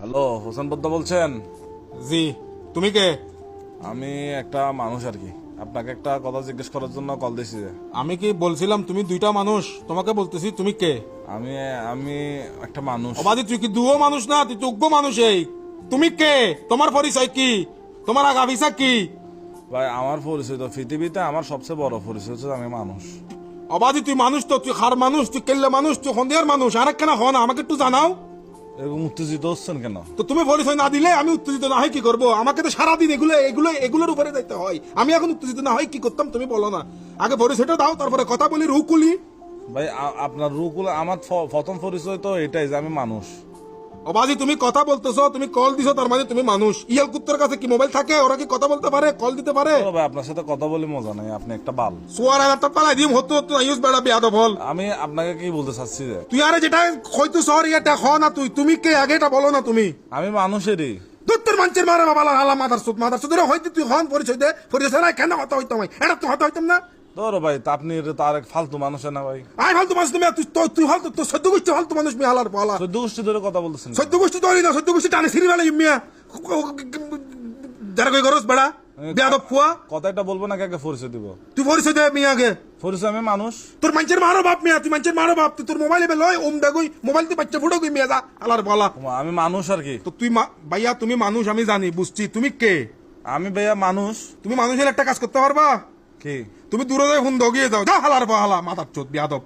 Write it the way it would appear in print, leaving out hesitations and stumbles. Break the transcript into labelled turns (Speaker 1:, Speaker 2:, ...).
Speaker 1: Hello, Hossain বদ্দা বলছেন?
Speaker 2: জি। তুমি কে?
Speaker 1: আমি একটা মানুষ আর কি, আপনাকে একটা কথা জিজ্ঞেস করার জন্য কল দিছি।
Speaker 2: আমি কি বলছিলাম তুমি দুইটা মানুষ? তোমাকে বলতেছি তুমি কে?
Speaker 1: আমি আমি একটা মানুষ।
Speaker 2: অবাদি তুই কি দুও মানুষ না, তুই যোগ্য মানুষ। এই তুমি কে? তোমার পরিচয় কি? তোমার আগাভিসা কি?
Speaker 1: ভাই আমার পরিচয় তো পৃথিবীতে আমার সবচেয়ে বড় পরিচয় হচ্ছে আমি মানুষ।
Speaker 2: অবাদি তুই মানুষ তো, তুই হার মানুষ, তুই কেল্লে মানুষ, তুই সন্ধিয়ার মানুষ। আরেক কেন হন আমাকে একটু জানাও
Speaker 1: এরকম উত্তেজিত হচ্ছেন কেন?
Speaker 2: তো। তুমি পরিচয় না দিলে আমি উত্তেজিত না হয় কি করবো? আমাকে তো সারাদিন এগুলোর উপরে যাইতে হয়। আমি এখন উত্তেজিত না হয় কি করতাম তুমি বলো না। আগে পরিচয়টা দাও, তারপরে কথা বলি রুকুলি।
Speaker 1: ভাই আপনার রুকুল আমার প্রথম পরিচয় তো এটাই যে আমি মানুষ।
Speaker 2: অবাজি তুমি কথা বলতেছো, তুমি কল দিছো, তার মানে তুমি মানুষ। ইয়াল কুত্তর কাছে কি মোবাইল থাকে? ওরা কি কথা বলতে পারে, কল দিতে পারে?
Speaker 1: তো ভাই আপনার সাথে কথা বলে মজা নাই, আপনি একটা বাল।
Speaker 2: সোয়ার একটা পালাই দিম হতো তো ইউজ বেড়া বেয়াদব হল।
Speaker 1: আমি আপনাকে কি বলতে চাচ্ছি যে
Speaker 2: তুই আরে যেটা হয়তো সর এটা হ না, তুমি কে আগে এটা বলো না তুমি।
Speaker 1: আমি মানুষেরই।
Speaker 2: দত্তর মানছের মারা বাবা হালা মাদার সুদ হয়তো তুই হন পরিচয় দে, পরিচয় না কেন কথা হইতাম এটা তো হতে হইতাম না।
Speaker 1: তোর ভাই তা আপনি তার এক ফালতু মানুষ না ভাই।
Speaker 2: আই ফালতু মানুষ তুমি, তুই হল তো সদ্য গোষ্ঠী ফালতু মানুষ মিয়া হালার পালা।
Speaker 1: 14 গোষ্ঠী ধরে কথা বলতেছেন।
Speaker 2: সদ্য গোষ্ঠী তো না, সদ্য গোষ্ঠী টানে সিঁড়ি বেলা মিয়া যারা কই গরস বেড়া বেয়াদব ফুয়া।
Speaker 1: কথা একটা বলবো না, কাকে পরিচয় দিব?
Speaker 2: তুই পরিচয় দে মিয়া আগে।
Speaker 1: পরিচয় আমি মানুষ।
Speaker 2: তোর মানুষের মারো বাপ মিয়া, তুই মানুষের মারো বাপ। তুই তোর মোবাইলে বেলয় ওম দেখই মোবাইল তুই বাচ্চা ফুটো গই মিয়া যা আলার বলা।
Speaker 1: আমি মানুষ আর কি।
Speaker 2: তো তুই ভাইয়া তুমি মানুষ আমি জানি বুঝছি, তুমি কে?
Speaker 1: আমি ভাইয়া মানুষ।
Speaker 2: তুমি মানুষের একটা কাজ করতে পারবা
Speaker 1: কি?
Speaker 2: তুমি দূরে যাই ফোন দগিয়ে যাও, যা হালার হালা মাথার চোদ বিয়াদব।